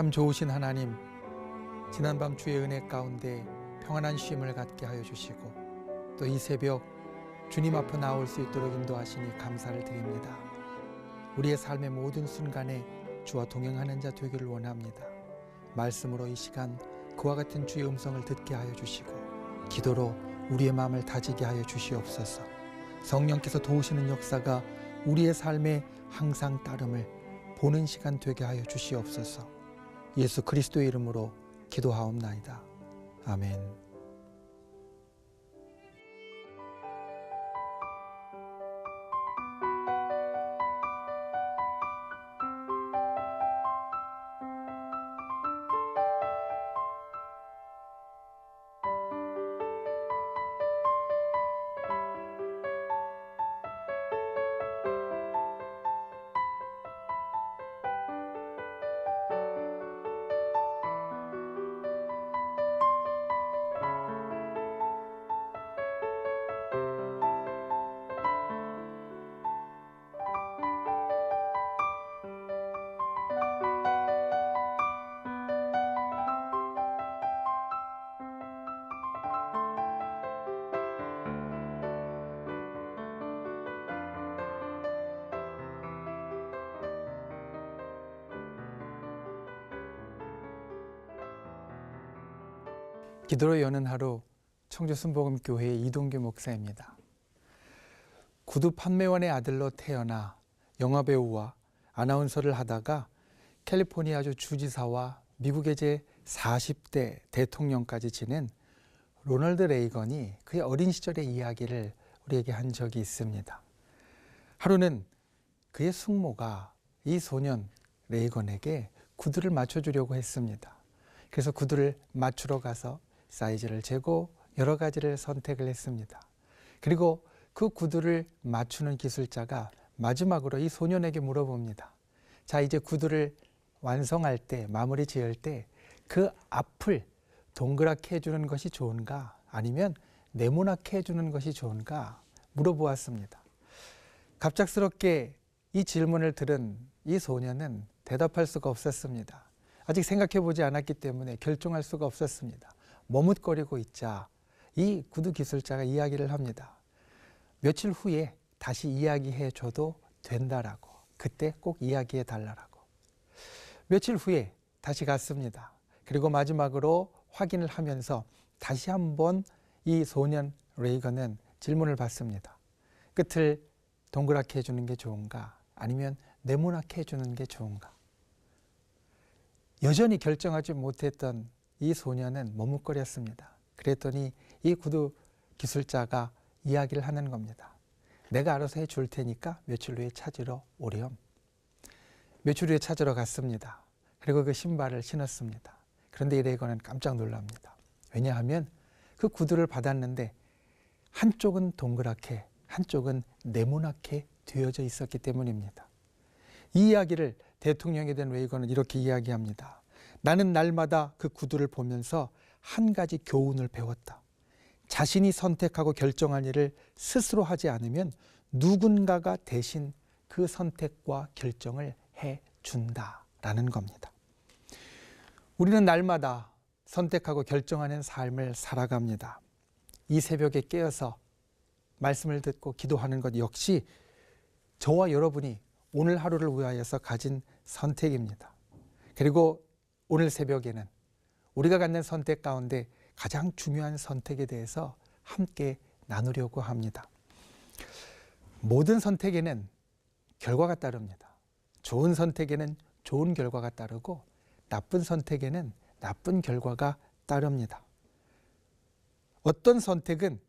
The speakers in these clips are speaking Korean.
참 좋으신 하나님, 지난밤 주의 은혜 가운데 평안한 쉼을 갖게 하여 주시고 또 이 새벽 주님 앞에 나올 수 있도록 인도하시니 감사를 드립니다. 우리의 삶의 모든 순간에 주와 동행하는 자 되기를 원합니다. 말씀으로 이 시간 그와 같은 주의 음성을 듣게 하여 주시고 기도로 우리의 마음을 다지게 하여 주시옵소서. 성령께서 도우시는 역사가 우리의 삶에 항상 따름을 보는 시간 되게 하여 주시옵소서. 예수 그리스도의 이름으로 기도하옵나이다. 아멘. 기도로 여는 하루, 청주 순복음교회 이동규 목사입니다. 구두 판매원의 아들로 태어나 영화배우와 아나운서를 하다가 캘리포니아주 주지사와 미국의 제 40대 대통령까지 지낸 로널드 레이건이 그의 어린 시절의 이야기를 우리에게 한 적이 있습니다. 하루는 그의 숙모가 이 소년 레이건에게 구두를 맞춰주려고 했습니다. 그래서 구두를 맞추러 가서 사이즈를 재고 여러 가지를 선택을 했습니다. 그리고 그 구두를 맞추는 기술자가 마지막으로 이 소년에게 물어봅니다. 자, 이제 구두를 완성할 때, 마무리 지을 때 그 앞을 동그랗게 해주는 것이 좋은가 아니면 네모나게 해주는 것이 좋은가 물어보았습니다. 갑작스럽게 이 질문을 들은 이 소년은 대답할 수가 없었습니다. 아직 생각해보지 않았기 때문에 결정할 수가 없었습니다. 머뭇거리고 있자 이 구두 기술자가 이야기를 합니다. 며칠 후에 다시 이야기해 줘도 된다라고, 그때 꼭 이야기해 달라라고. 며칠 후에 다시 갔습니다. 그리고 마지막으로 확인을 하면서 다시 한번 이 소년 레이건은 질문을 받습니다. 끝을 동그랗게 해주는 게 좋은가 아니면 네모나게 해주는 게 좋은가. 여전히 결정하지 못했던 이 소년은 머뭇거렸습니다. 그랬더니 이 구두 기술자가 이야기를 하는 겁니다. 내가 알아서 해줄 테니까 며칠 후에 찾으러 오렴. 며칠 후에 찾으러 갔습니다. 그리고 그 신발을 신었습니다. 그런데 이 레이건은 깜짝 놀랍니다. 왜냐하면 그 구두를 받았는데 한쪽은 동그랗게 한쪽은 네모나게 되어져 있었기 때문입니다. 이 이야기를 대통령이 된 레이건은 이렇게 이야기합니다. 나는 날마다 그 구두를 보면서 한 가지 교훈을 배웠다. 자신이 선택하고 결정한 일을 스스로 하지 않으면 누군가가 대신 그 선택과 결정을 해준다라는 겁니다. 우리는 날마다 선택하고 결정하는 삶을 살아갑니다. 이 새벽에 깨어서 말씀을 듣고 기도하는 것 역시 저와 여러분이 오늘 하루를 위하여서 가진 선택입니다. 그리고 오늘 새벽에는 우리가 갖는 선택 가운데 가장 중요한 선택에 대해서 함께 나누려고 합니다. 모든 선택에는 결과가 따릅니다. 좋은 선택에는 좋은 결과가 따르고 나쁜 선택에는 나쁜 결과가 따릅니다. 어떤 선택은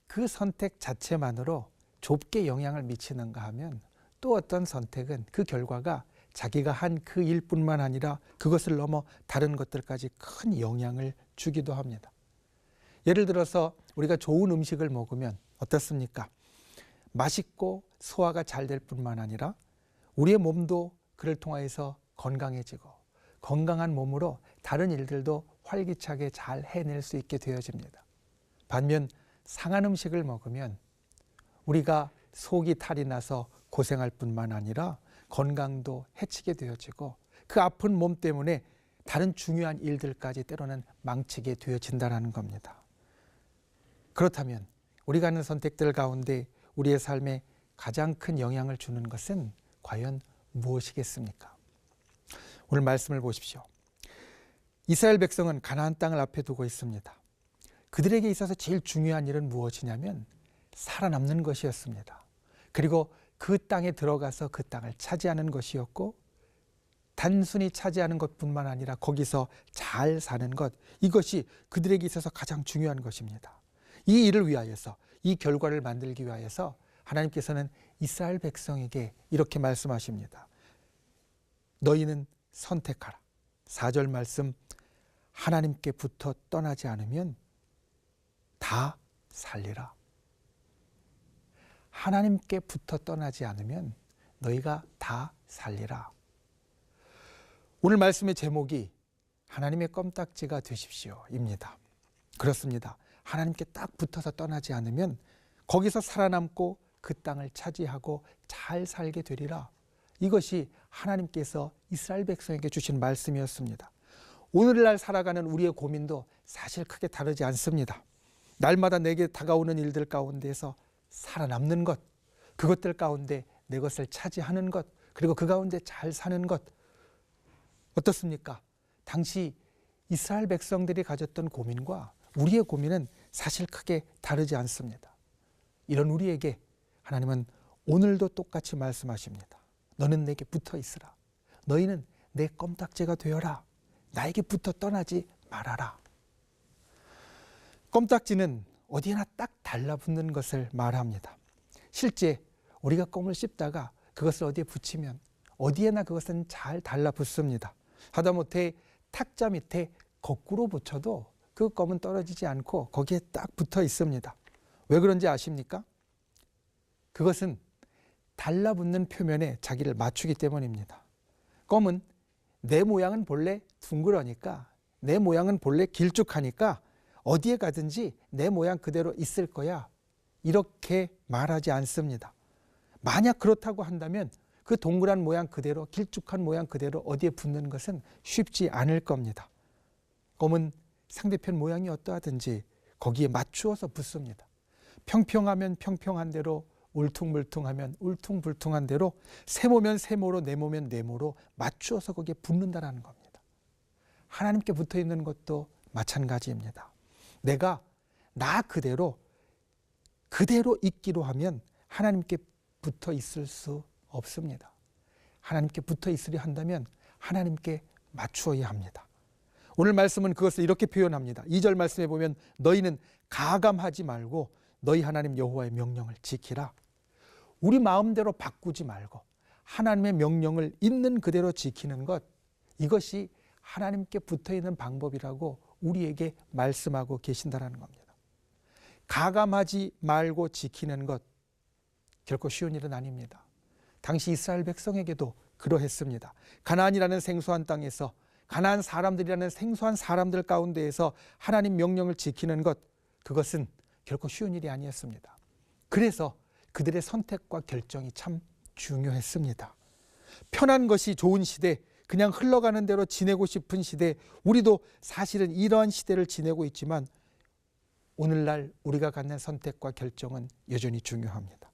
그 선택 자체만으로 좁게 영향을 미치는가 하면 또 어떤 선택은 그 결과가 자기가 한 그 일뿐만 아니라 그것을 넘어 다른 것들까지 큰 영향을 주기도 합니다. 예를 들어서 우리가 좋은 음식을 먹으면 어떻습니까? 맛있고 소화가 잘 될 뿐만 아니라 우리의 몸도 그를 통해서 건강해지고 건강한 몸으로 다른 일들도 활기차게 잘 해낼 수 있게 되어집니다. 반면 상한 음식을 먹으면 우리가 속이 탈이 나서 고생할 뿐만 아니라 건강도 해치게 되어지고 그 아픈 몸 때문에 다른 중요한 일들까지 때로는 망치게 되어진다는 겁니다. 그렇다면 우리가 하는 선택들 가운데 우리의 삶에 가장 큰 영향을 주는 것은 과연 무엇이겠습니까? 오늘 말씀을 보십시오. 이스라엘 백성은 가나안 땅을 앞에 두고 있습니다. 그들에게 있어서 제일 중요한 일은 무엇이냐면 살아남는 것이었습니다. 그리고 그 땅에 들어가서 그 땅을 차지하는 것이었고, 단순히 차지하는 것뿐만 아니라 거기서 잘 사는 것, 이것이 그들에게 있어서 가장 중요한 것입니다. 이 일을 위하여서, 이 결과를 만들기 위하여서 하나님께서는 이스라엘 백성에게 이렇게 말씀하십니다. 너희는 선택하라. 4절 말씀, 하나님께 붙어 떠나지 않으면 다 살리라. 하나님께 붙어 떠나지 않으면 너희가 다 살리라. 오늘 말씀의 제목이 하나님의 껌딱지가 되십시오 입니다. 그렇습니다. 하나님께 딱 붙어서 떠나지 않으면 거기서 살아남고 그 땅을 차지하고 잘 살게 되리라. 이것이 하나님께서 이스라엘 백성에게 주신 말씀이었습니다. 오늘날 살아가는 우리의 고민도 사실 크게 다르지 않습니다. 날마다 내게 다가오는 일들 가운데서 살아남는 것, 그것들 가운데 내 것을 차지하는 것, 그리고 그 가운데 잘 사는 것, 어떻습니까? 당시 이스라엘 백성들이 가졌던 고민과 우리의 고민은 사실 크게 다르지 않습니다. 이런 우리에게 하나님은 오늘도 똑같이 말씀하십니다. 너는 내게 붙어 있으라. 너희는 내 껌딱지가 되어라. 나에게 붙어 떠나지 말아라. 껌딱지는 어디에나 딱 달라붙는 것을 말합니다. 실제 우리가 껌을 씹다가 그것을 어디에 붙이면 어디에나 그것은 잘 달라붙습니다. 하다못해 탁자 밑에 거꾸로 붙여도 그 껌은 떨어지지 않고 거기에 딱 붙어 있습니다. 왜 그런지 아십니까? 그것은 달라붙는 표면에 자기를 맞추기 때문입니다. 껌은 내 모양은 본래 둥그러니까, 내 모양은 본래 길쭉하니까 어디에 가든지 내 모양 그대로 있을 거야, 이렇게 말하지 않습니다. 만약 그렇다고 한다면 그 동그란 모양 그대로, 길쭉한 모양 그대로 어디에 붙는 것은 쉽지 않을 겁니다. 껌은 상대편 모양이 어떠하든지 거기에 맞추어서 붙습니다. 평평하면 평평한 대로, 울퉁불퉁하면 울퉁불퉁한 대로, 세모면 세모로, 네모면 네모로 맞추어서 거기에 붙는다는 겁니다. 하나님께 붙어 있는 것도 마찬가지입니다. 내가 나 그대로 있기로 하면 하나님께 붙어 있을 수 없습니다. 하나님께 붙어 있으려 한다면 하나님께 맞추어야 합니다. 오늘 말씀은 그것을 이렇게 표현합니다. 2절 말씀에 보면 너희는 가감하지 말고 너희 하나님 여호와의 명령을 지키라. 우리 마음대로 바꾸지 말고 하나님의 명령을 있는 그대로 지키는 것, 이것이 하나님께 붙어있는 방법이라고 우리에게 말씀하고 계신다는 겁니다. 가감하지 말고 지키는 것, 결코 쉬운 일은 아닙니다. 당시 이스라엘 백성에게도 그러했습니다. 가나안이라는 생소한 땅에서, 가나안 사람들이라는 생소한 사람들 가운데에서 하나님 명령을 지키는 것, 그것은 결코 쉬운 일이 아니었습니다. 그래서 그들의 선택과 결정이 참 중요했습니다. 편한 것이 좋은 시대, 그냥 흘러가는 대로 지내고 싶은 시대, 우리도 사실은 이러한 시대를 지내고 있지만 오늘날 우리가 갖는 선택과 결정은 여전히 중요합니다.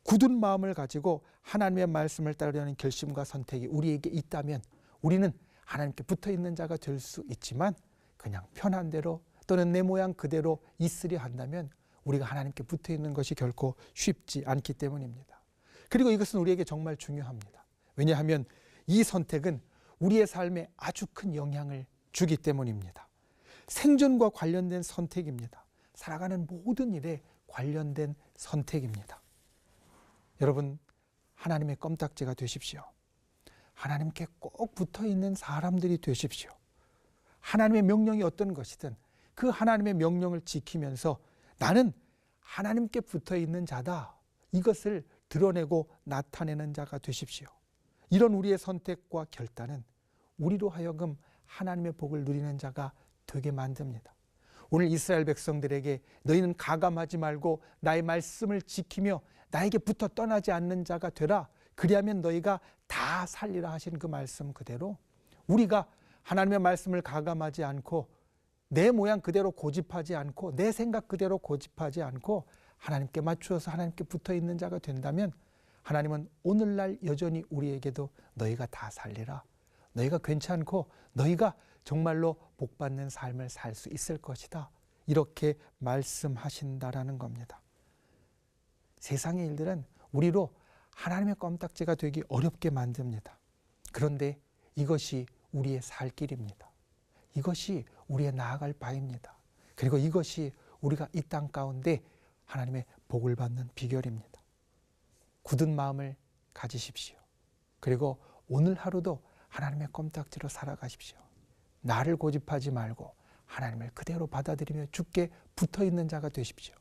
굳은 마음을 가지고 하나님의 말씀을 따르려는 결심과 선택이 우리에게 있다면 우리는 하나님께 붙어있는 자가 될 수 있지만, 그냥 편한 대로 또는 내 모양 그대로 있으려 한다면 우리가 하나님께 붙어있는 것이 결코 쉽지 않기 때문입니다. 그리고 이것은 우리에게 정말 중요합니다. 왜냐하면 이 선택은 우리의 삶에 아주 큰 영향을 주기 때문입니다. 생존과 관련된 선택입니다. 살아가는 모든 일에 관련된 선택입니다. 여러분, 하나님의 껌딱지가 되십시오. 하나님께 꼭 붙어있는 사람들이 되십시오. 하나님의 명령이 어떤 것이든 그 하나님의 명령을 지키면서 나는 하나님께 붙어있는 자다, 이것을 드러내고 나타내는 자가 되십시오. 이런 우리의 선택과 결단은 우리로 하여금 하나님의 복을 누리는 자가 되게 만듭니다. 오늘 이스라엘 백성들에게 너희는 가감하지 말고 나의 말씀을 지키며 나에게 붙어 떠나지 않는 자가 되라, 그리하면 너희가 다 살리라 하신 그 말씀 그대로 우리가 하나님의 말씀을 가감하지 않고 내 모양 그대로 고집하지 않고 내 생각 그대로 고집하지 않고 하나님께 맞추어서 하나님께 붙어있는 자가 된다면 하나님은 오늘날 여전히 우리에게도 너희가 다 살리라, 너희가 괜찮고 너희가 정말로 복받는 삶을 살 수 있을 것이다, 이렇게 말씀하신다라는 겁니다. 세상의 일들은 우리로 하나님의 껌딱지가 되기 어렵게 만듭니다. 그런데 이것이 우리의 살 길입니다. 이것이 우리의 나아갈 바입니다. 그리고 이것이 우리가 이 땅 가운데 하나님의 복을 받는 비결입니다. 굳은 마음을 가지십시오. 그리고 오늘 하루도 하나님의 껌딱지로 살아가십시오. 나를 고집하지 말고 하나님을 그대로 받아들이며 주께 붙어있는 자가 되십시오.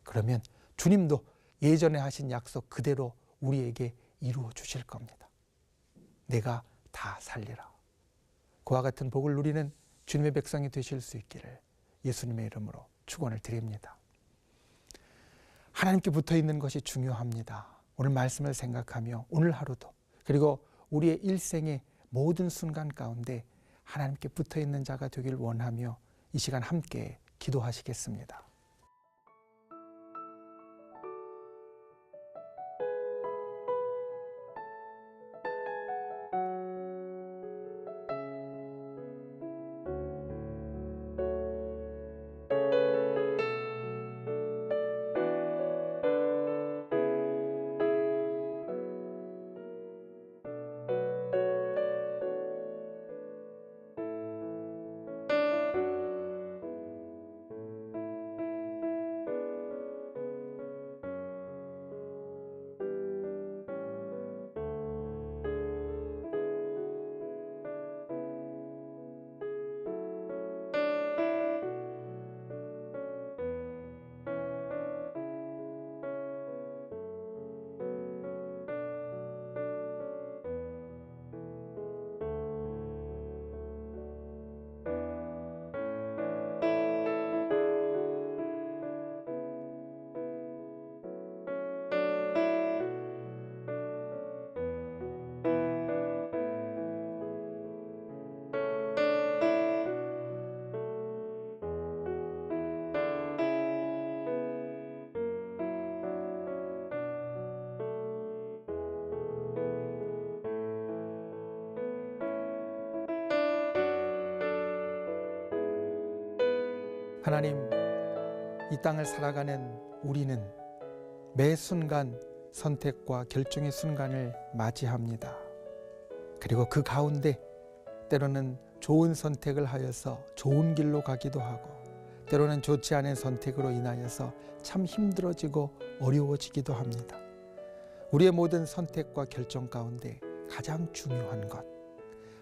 그러면 주님도 예전에 하신 약속 그대로 우리에게 이루어 주실 겁니다. 내가 다 살리라. 그와 같은 복을 누리는 주님의 백성이 되실 수 있기를 예수님의 이름으로 축원을 드립니다. 하나님께 붙어있는 것이 중요합니다. 오늘 말씀을 생각하며 오늘 하루도 그리고 우리의 일생의 모든 순간 가운데 하나님께 붙어있는 자가 되길 원하며 이 시간 함께 기도하시겠습니다. 하나님, 이 땅을 살아가는 우리는 매 순간 선택과 결정의 순간을 맞이합니다. 그리고 그 가운데 때로는 좋은 선택을 하여서 좋은 길로 가기도 하고 때로는 좋지 않은 선택으로 인하여서 참 힘들어지고 어려워지기도 합니다. 우리의 모든 선택과 결정 가운데 가장 중요한 것,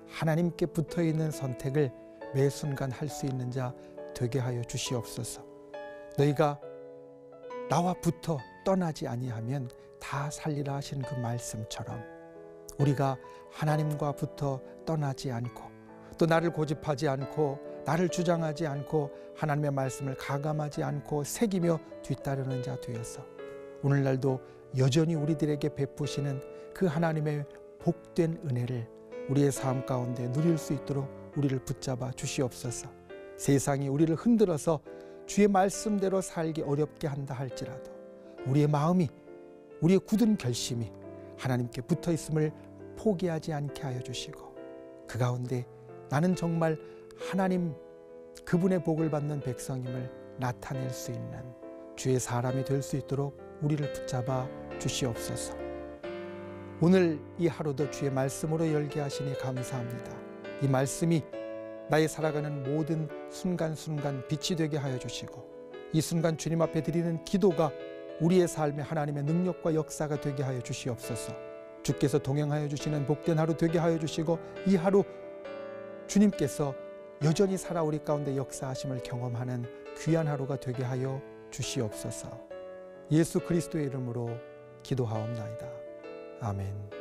하나님께 붙어있는 선택을 매 순간 할 수 있는 자 되게 하여 주시옵소서. 너희가 나와 붙어 떠나지 아니하면 다 살리라 하신 그 말씀처럼 우리가 하나님과 붙어 떠나지 않고 또 나를 고집하지 않고 나를 주장하지 않고 하나님의 말씀을 가감하지 않고 새기며 뒤따르는 자 되어서 오늘날도 여전히 우리들에게 베푸시는 그 하나님의 복된 은혜를 우리의 삶 가운데 누릴 수 있도록 우리를 붙잡아 주시옵소서. 세상이 우리를 흔들어서 주의 말씀대로 살기 어렵게 한다 할지라도 우리의 마음이, 우리의 굳은 결심이 하나님께 붙어 있음을 포기하지 않게 하여 주시고 그 가운데 나는 정말 하나님 그분의 복을 받는 백성임을 나타낼 수 있는 주의 사람이 될 수 있도록 우리를 붙잡아 주시옵소서. 오늘 이 하루도 주의 말씀으로 열게 하시니 감사합니다. 이 말씀이 나의 살아가는 모든 순간순간 빛이 되게 하여 주시고 이 순간 주님 앞에 드리는 기도가 우리의 삶에 하나님의 능력과 역사가 되게 하여 주시옵소서. 주께서 동행하여 주시는 복된 하루 되게 하여 주시고 이 하루 주님께서 여전히 살아 우리 가운데 역사하심을 경험하는 귀한 하루가 되게 하여 주시옵소서. 예수 그리스도의 이름으로 기도하옵나이다. 아멘.